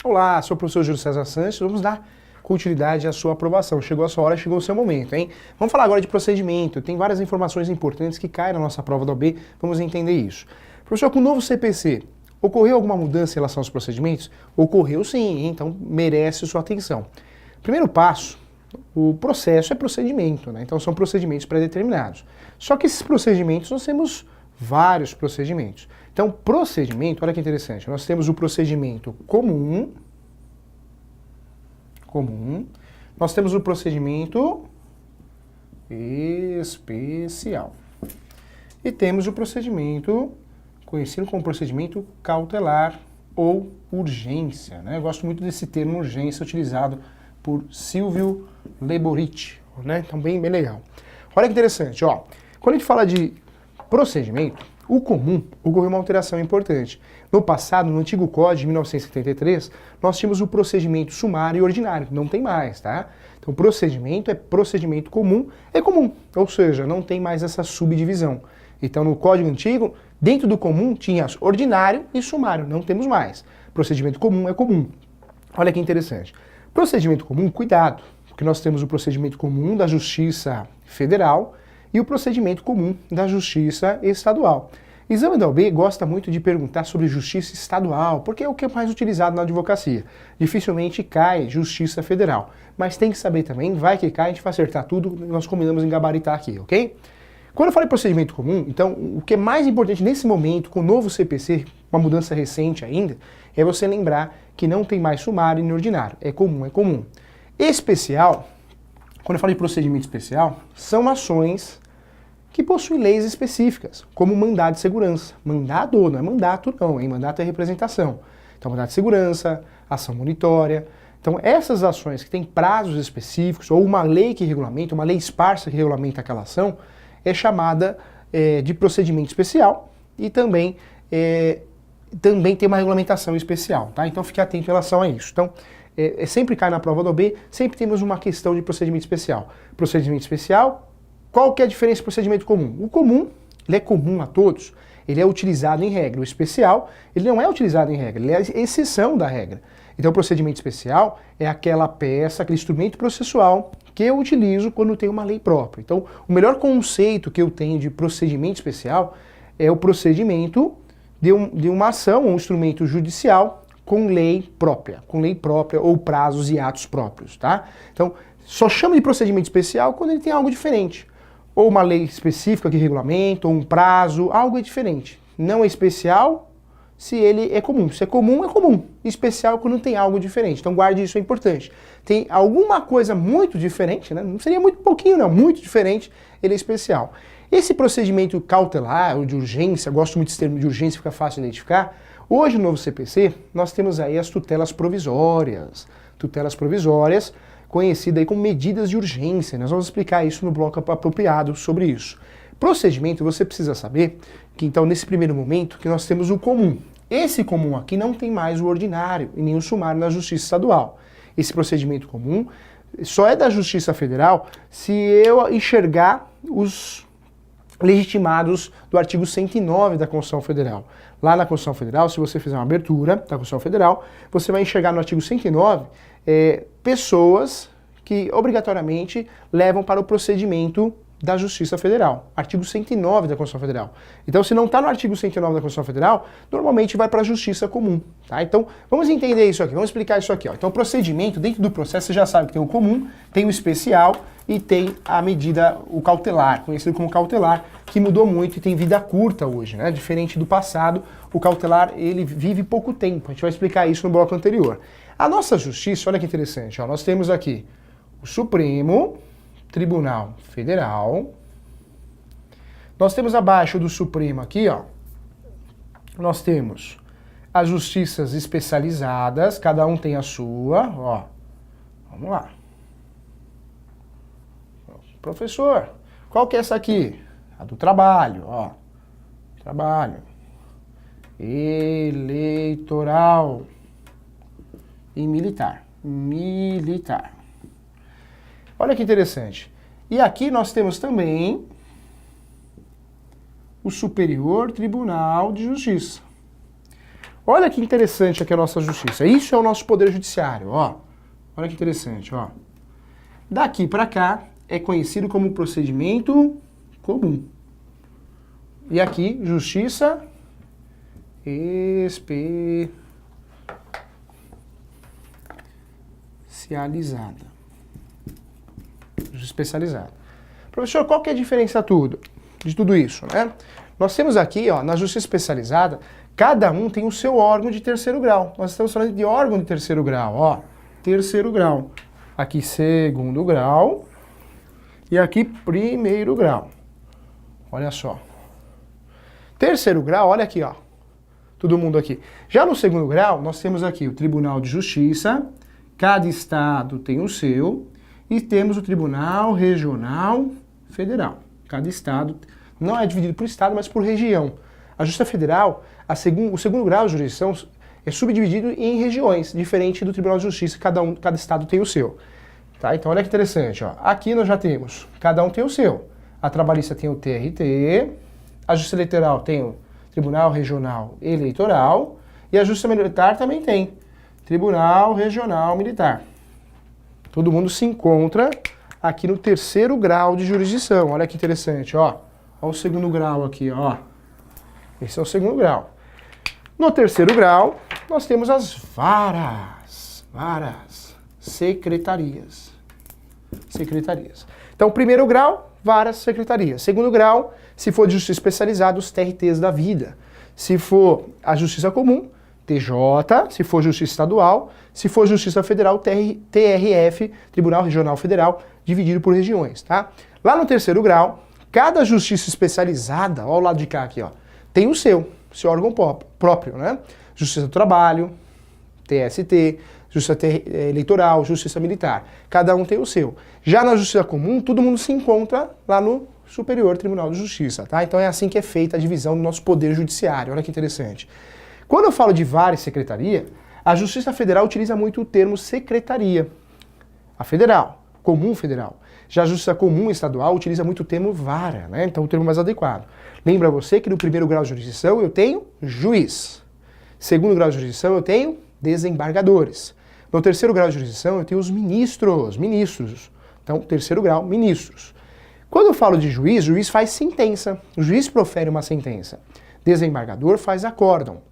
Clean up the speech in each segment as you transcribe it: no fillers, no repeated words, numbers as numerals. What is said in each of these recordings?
Olá, sou o professor Júlio César Santos, vamos dar continuidade à sua aprovação. Chegou a sua hora, chegou o seu momento, hein? Vamos falar agora de procedimento, tem várias informações importantes que caem na nossa prova da OAB, vamos entender isso. Professor, com o novo CPC, ocorreu alguma mudança em relação aos procedimentos? Ocorreu sim, então merece sua atenção. Primeiro passo, o processo é procedimento, né? Então são procedimentos pré-determinados. Só que esses procedimentos, nós temos vários procedimentos. Então, procedimento, olha que interessante, nós temos o procedimento comum, nós temos o procedimento especial e temos o procedimento conhecido como procedimento cautelar ou urgência, né? Eu gosto muito desse termo urgência utilizado por Silvio Leborite, né? Então bem legal. Olha que interessante, ó. Quando a gente fala de procedimento, o comum ocorreu uma alteração importante. No passado, no antigo Código de 1973, nós tínhamos o procedimento sumário e ordinário. Não tem mais, tá? Então, procedimento é procedimento comum, é comum. Ou seja, não tem mais essa subdivisão. Então, no Código antigo, dentro do comum, tinha ordinário e sumário. Não temos mais. Procedimento comum é comum. Olha que interessante. Procedimento comum, cuidado, porque nós temos o procedimento comum da Justiça Federal e o procedimento comum da Justiça Estadual. Exame da OAB gosta muito de perguntar sobre Justiça Estadual, porque é o que é mais utilizado na advocacia. Dificilmente cai Justiça Federal, mas tem que saber também, vai que cai, a gente vai acertar tudo, nós combinamos em gabaritar aqui, ok? Quando eu falo em procedimento comum, então, o que é mais importante nesse momento, com o novo CPC, uma mudança recente ainda, é você lembrar que não tem mais sumário nem ordinário, é comum, é comum. Especial, quando eu falo de procedimento especial, são ações que possuem leis específicas, como mandado de segurança. Mandado não é mandato não, hein? Mandato é representação. Então, mandado de segurança, ação monitória. Então, essas ações que têm prazos específicos, ou uma lei que regulamenta, uma lei esparsa que regulamenta aquela ação, é chamada de procedimento especial e também tem uma regulamentação especial, tá? Então, fique atento em relação a isso. Então, sempre cai na prova do OAB, sempre temos uma questão de procedimento especial. Procedimento especial, qual que é a diferença do procedimento comum? O comum, ele é comum a todos, ele é utilizado em regra. O especial, ele não é utilizado em regra, ele é a exceção da regra. Então, o procedimento especial é aquela peça, aquele instrumento processual que eu utilizo quando tenho uma lei própria. Então, o melhor conceito que eu tenho de procedimento especial é o procedimento de uma ação, um instrumento judicial com lei própria ou prazos e atos próprios, tá? Então, só chama de procedimento especial quando ele tem algo diferente. Ou uma lei específica que regulamenta, ou um prazo, algo é diferente. Não é especial se ele é comum. Se é comum, é comum. Especial é quando tem algo diferente. Então guarde isso, é importante. Tem alguma coisa muito diferente, né? Não seria muito pouquinho, não. Muito diferente, ele é especial. Esse procedimento cautelar, ou de urgência, gosto muito desse termo de urgência, fica fácil de identificar. Hoje no novo CPC, nós temos aí as tutelas provisórias. Tutelas provisórias, conhecida aí como medidas de urgência. Nós vamos explicar isso no bloco apropriado sobre isso. Procedimento, você precisa saber que então nesse primeiro momento que nós temos o comum. Esse comum aqui não tem mais o ordinário e nem o sumário na Justiça Estadual. Esse procedimento comum só é da Justiça Federal se eu enxergar os legitimados do artigo 109 da Constituição Federal. Lá na Constituição Federal, se você fizer uma abertura da Constituição Federal, você vai enxergar no artigo 109 pessoas que obrigatoriamente levam para o procedimento da Justiça Federal. Artigo 109 da Constituição Federal. Então, se não está no artigo 109 da Constituição Federal, normalmente vai para a Justiça Comum. Tá? Então, vamos entender isso aqui, vamos explicar isso aqui. Ó. Então, o procedimento, dentro do processo, você já sabe que tem o comum, tem o especial e tem a medida, o cautelar, conhecido como cautelar, que mudou muito e tem vida curta hoje, né? Diferente do passado, o cautelar, ele vive pouco tempo. A gente vai explicar isso no bloco anterior. A nossa justiça, olha que interessante, ó, nós temos aqui o Supremo Tribunal Federal, nós temos abaixo do Supremo aqui, ó, nós temos as justiças especializadas, cada um tem a sua, ó, vamos lá. Professor, qual que é essa aqui? A do trabalho, ó, trabalho, eleitoral e militar. Olha que interessante. E aqui nós temos também o Superior Tribunal de Justiça. Olha que interessante aqui a nossa justiça. Isso é o nosso poder judiciário, ó. Olha que interessante, ó. Daqui para cá é conhecido como procedimento comum. E aqui, justiça especializada. Justiça especializada. Professor, qual que é a diferença de tudo isso, né? Nós temos aqui, ó, na justiça especializada, cada um tem o seu órgão de terceiro grau. Nós estamos falando de órgão de terceiro grau, ó. Terceiro grau. Aqui, segundo grau. E aqui, primeiro grau. Olha só. Terceiro grau, olha aqui, ó. Todo mundo aqui. Já no segundo grau, nós temos aqui o Tribunal de Justiça. Cada estado tem o seu. E temos o Tribunal Regional Federal. Cada estado não é dividido por estado, mas por região. A Justiça Federal, o segundo grau de jurisdição é subdividido em regiões, diferente do Tribunal de Justiça, cada estado tem o seu. Tá? Então olha que interessante, ó. Aqui nós já temos, cada um tem o seu. A trabalhista tem o TRT, a Justiça Eleitoral tem o Tribunal Regional Eleitoral e a Justiça Militar também tem Tribunal Regional Militar. Todo mundo se encontra aqui no terceiro grau de jurisdição. Olha que interessante, ó. Olha o segundo grau aqui, ó. Esse é o segundo grau. No terceiro grau, nós temos as varas secretarias. Então, primeiro grau, varas secretarias. Segundo grau, se for de justiça especializada, os TRTs da vida. Se for a justiça comum, TJ, se for justiça estadual, se for justiça federal, TRF, Tribunal Regional Federal, dividido por regiões, tá? Lá no terceiro grau, cada justiça especializada, ó, ao lado de cá aqui, ó, tem o seu órgão próprio, né? Justiça do Trabalho, TST, Justiça Eleitoral, Justiça Militar. Cada um tem o seu. Já na Justiça Comum, todo mundo se encontra lá no Superior Tribunal de Justiça, tá? Então é assim que é feita a divisão do nosso poder judiciário. Olha que interessante. Quando eu falo de vara e secretaria, a Justiça Federal utiliza muito o termo secretaria. A federal, comum federal. Já a Justiça Comum Estadual utiliza muito o termo vara, né? Então o termo mais adequado. Lembra você que no primeiro grau de jurisdição eu tenho juiz. Segundo grau de jurisdição eu tenho desembargadores. No terceiro grau de jurisdição eu tenho os ministros. Então, terceiro grau, ministros. Quando eu falo de juiz, juiz faz sentença. O juiz profere uma sentença. Desembargador faz acórdão.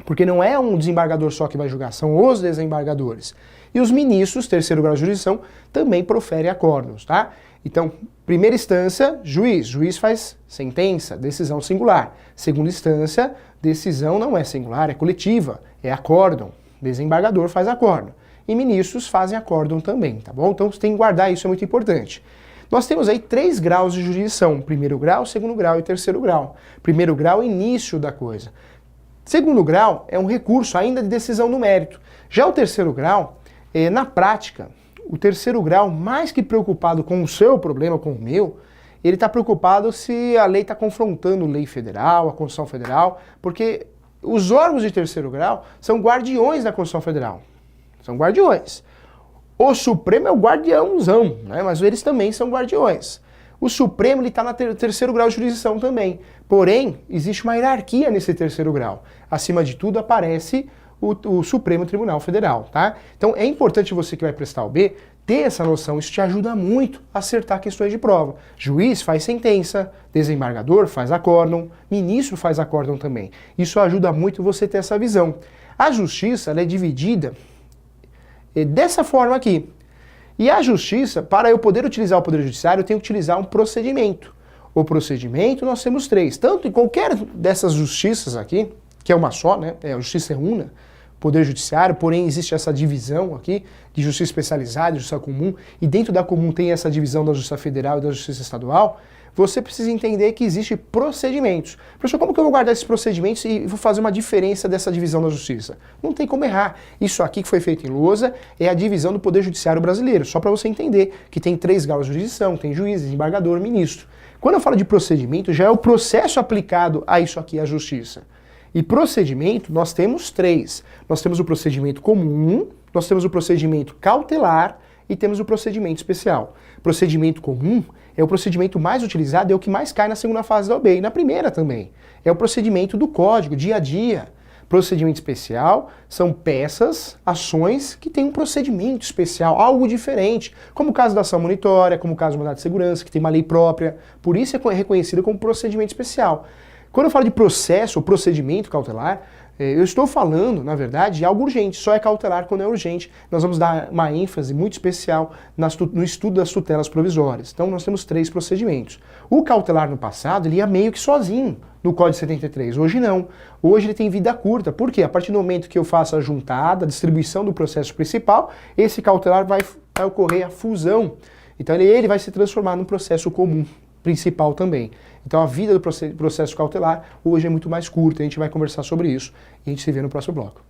Porque não é um desembargador só que vai julgar, são os desembargadores. E os ministros, terceiro grau de jurisdição, também proferem acórdãos, tá? Então, primeira instância, juiz. Juiz faz sentença, decisão singular. Segunda instância, decisão não é singular, é coletiva, é acórdão. Desembargador faz acórdão. E ministros fazem acórdão também, tá bom? Então, você tem que guardar isso, é muito importante. Nós temos aí 3 graus de jurisdição. Primeiro grau, segundo grau e terceiro grau. Primeiro grau, início da coisa. Segundo grau é um recurso ainda de decisão no mérito. Já o terceiro grau, na prática, o terceiro grau, mais que preocupado com o seu problema, com o meu, ele está preocupado se a lei está confrontando lei federal, a Constituição Federal, porque os órgãos de terceiro grau são guardiões da Constituição Federal. São guardiões. O Supremo é o guardiãozão, né? Mas eles também são guardiões. O Supremo está no terceiro grau de jurisdição também. Porém, existe uma hierarquia nesse terceiro grau. Acima de tudo, aparece o Supremo Tribunal Federal, tá? Então, é importante você que vai prestar o B ter essa noção. Isso te ajuda muito a acertar questões de prova. Juiz faz sentença, desembargador faz acórdão, ministro faz acórdão também. Isso ajuda muito você ter essa visão. A justiça, ela é dividida dessa forma aqui. E a justiça, para eu poder utilizar o poder judiciário, eu tenho que utilizar um procedimento. O procedimento nós temos 3. Tanto em qualquer dessas justiças aqui, que é uma só, né? A justiça é una, poder judiciário, porém existe essa divisão aqui de justiça especializada e justiça comum, e dentro da comum tem essa divisão da justiça federal e da justiça estadual. Você precisa entender que existe procedimentos. Professor, como que eu vou guardar esses procedimentos e vou fazer uma diferença dessa divisão da justiça? Não tem como errar. Isso aqui que foi feito em lousa é a divisão do Poder Judiciário brasileiro, só para você entender que tem 3 graus de jurisdição, tem juiz, desembargador, ministro. Quando eu falo de procedimento, já é o processo aplicado a isso aqui, a justiça. E procedimento, nós temos 3. Nós temos o procedimento comum, nós temos o procedimento cautelar e temos o procedimento especial. Procedimento comum é o procedimento mais utilizado, é o que mais cai na segunda fase da OAB e na primeira também. É o procedimento do código, dia a dia. Procedimento especial são peças, ações que têm um procedimento especial, algo diferente, como o caso da ação monitória, como o caso do mandado de segurança, que tem uma lei própria, por isso é reconhecido como procedimento especial. Quando eu falo de processo ou procedimento cautelar, eu estou falando, na verdade, de algo urgente, só é cautelar quando é urgente. Nós vamos dar uma ênfase muito especial no estudo das tutelas provisórias. Então nós temos 3 procedimentos. O cautelar no passado, ele ia meio que sozinho no Código 73, hoje não. Hoje ele tem vida curta, por quê? A partir do momento que eu faço a juntada, a distribuição do processo principal, esse cautelar vai ocorrer a fusão. Então ele vai se transformar num processo comum, principal também. Então a vida do processo cautelar hoje é muito mais curta, a gente vai conversar sobre isso e a gente se vê no próximo bloco.